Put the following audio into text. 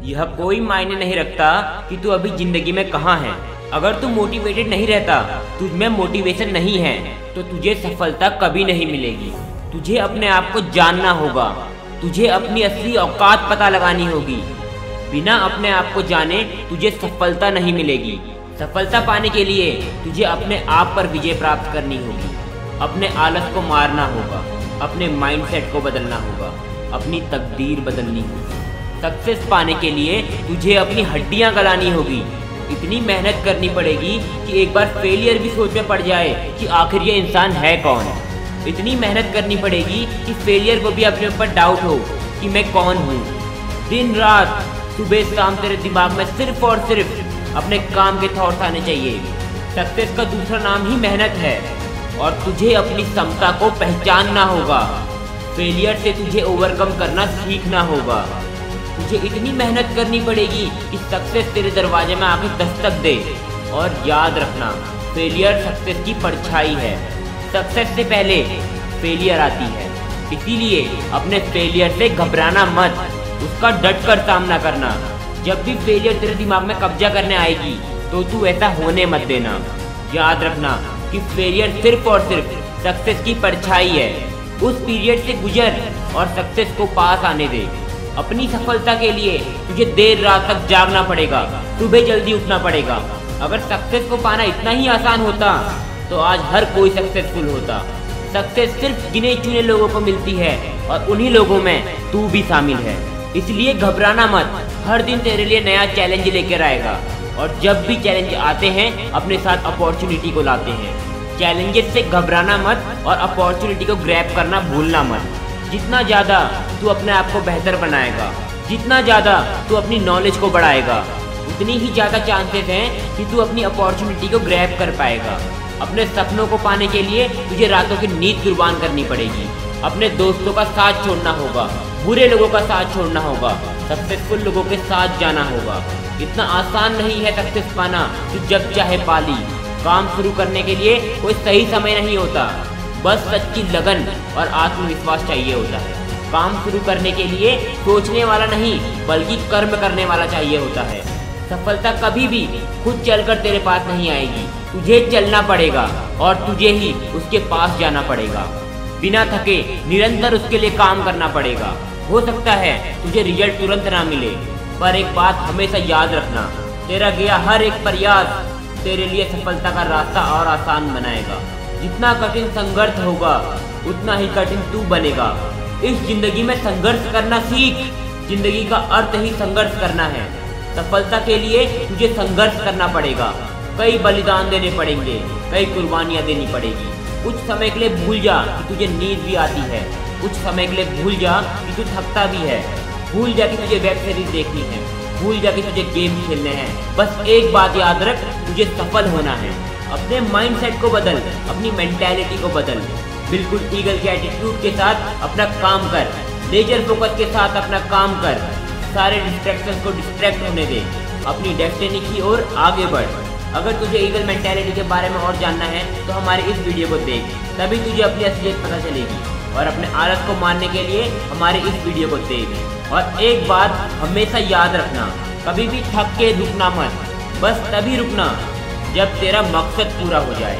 यह कोई मायने नहीं रखता कि तू अभी जिंदगी में कहाँ है। अगर तू मोटिवेटेड नहीं रहता, तुझ में मोटिवेशन नहीं है, तो तुझे सफलता कभी नहीं मिलेगी। तुझे अपने आप को जानना होगा, तुझे अपनी असली औकात पता लगानी होगी। बिना अपने आप को जाने तुझे सफलता नहीं मिलेगी। सफलता पाने के लिए तुझे अपने आप पर विजय प्राप्त करनी होगी। अपने आलस को मारना होगा, अपने माइंडसेट को बदलना होगा, अपनी तकदीर बदलनी होगी। सक्सेस पाने के लिए तुझे अपनी हड्डियां गलानी होगी। इतनी मेहनत करनी पड़ेगी कि एक बार फेलियर भी सोच में पड़ जाए कि आखिर ये इंसान है कौन। इतनी मेहनत करनी पड़ेगी कि फेलियर को भी अपने ऊपर डाउट हो कि मैं कौन हूँ। दिन रात सुबह शाम तेरे दिमाग में सिर्फ और सिर्फ अपने काम के थॉट्स आने चाहिए। सक्सेस का दूसरा नाम ही मेहनत है और तुझे अपनी क्षमता को पहचानना होगा। फेलियर से तुझे ओवरकम करना सीखना होगा। तुझे इतनी मेहनत करनी पड़ेगी कि सक्सेस तेरे दरवाजे में आके दस्तक दे। और याद रखना, फेलियर सक्सेस की परछाई है। सक्सेस से पहले फेलियर आती है, इसीलिए अपने फेलियर से घबराना मत, उसका डट कर सामना करना। जब भी फेलियर तेरे दिमाग में कब्जा करने आएगी तो तू ऐसा होने मत देना। याद रखना कि फेलियर सिर्फ और सिर्फ सक्सेस की परछाई है। उस पीरियड से गुजर और सक्सेस को पास आने दे। अपनी सफलता के लिए तुझे देर रात तक जागना पड़ेगा, सुबह जल्दी उठना पड़ेगा। अगर सक्सेस को पाना इतना ही आसान होता तो आज हर कोई सक्सेसफुल होता। सक्सेस सिर्फ गिने चुने लोगों को मिलती है और उन्हीं लोगों में तू भी शामिल है। इसलिए घबराना मत, हर दिन तेरे लिए नया चैलेंज लेकर आएगा। और जब भी चैलेंज आते हैं अपने साथ अपॉर्चुनिटी को लाते हैं। चैलेंजेस से घबराना मत और अपॉर्चुनिटी को ग्रैब करना भूलना मत। जितना ज़्यादा तू अपने आप को बेहतर बनाएगा, जितना ज़्यादा तू अपनी नॉलेज को बढ़ाएगा, उतनी ही ज़्यादा चांसेस हैं कि तू अपनी अपॉर्चुनिटी को ग्रैब कर पाएगा। अपने सपनों को पाने के लिए तुझे रातों की नींद कुर्बान करनी पड़ेगी। अपने दोस्तों का साथ छोड़ना होगा, बुरे लोगों का साथ छोड़ना होगा, सक्सेसफुल लोगों के साथ जाना होगा। इतना आसान नहीं है सक्सेस पाना कि जब चाहे पाली। काम शुरू करने के लिए कोई सही समय नहीं होता, बस सच्ची लगन और आत्मविश्वास चाहिए होता है। काम शुरू करने के लिए सोचने वाला नहीं बल्कि कर्म करने वाला चाहिए होता है। सफलता कभी भी खुद चलकर तेरे पास नहीं आएगी, तुझे चलना पड़ेगा और तुझे ही उसके पास जाना पड़ेगा। बिना थके निरंतर उसके लिए काम करना पड़ेगा। हो सकता है तुझे रिजल्ट तुरंत ना मिले, पर एक बात हमेशा याद रखना, तेरा गया हर एक प्रयास तेरे लिए सफलता का रास्ता और आसान बनाएगा। जितना कठिन संघर्ष होगा उतना ही कठिन तू बनेगा। इस जिंदगी में संघर्ष करना सीख। जिंदगी का अर्थ ही संघर्ष करना है। सफलता के लिए तुझे संघर्ष करना पड़ेगा, कई बलिदान देने पड़ेंगे, कई कुर्बानियां देनी पड़ेगी। कुछ समय के लिए भूल जा कि तुझे नींद भी आती है, कुछ समय के लिए भूल जा कि तू थकता भी है, भूल जा कि तुझे वेब सीरीज देखनी है, भूल जा कि तुझे गेम खेलने हैं। बस एक बात याद रख, तुझे सफल होना है। अपने माइंडसेट को बदल, अपनी मेंटालिटी को बदल। बिल्कुल ईगल के एटीट्यूड के साथ अपना काम कर, लेजर फोकस के साथ अपना काम कर। सारे डिस्ट्रैक्शंस को डिस्ट्रैक्ट होने दे, अपनी डेस्टिनी की ओर आगे बढ़। अगर तुझे ईगल मेंटालिटी के बारे में और जानना है तो हमारे इस वीडियो को देख, तभी तुझे अपनी असलियत पता चलेगी। और अपने आलस को मारने के लिए हमारे इस वीडियो को देख। और एक बात हमेशा याद रखना, कभी भी थक के रुकना मत, बस तभी रुकना जब तेरा मकसद पूरा हो जाए।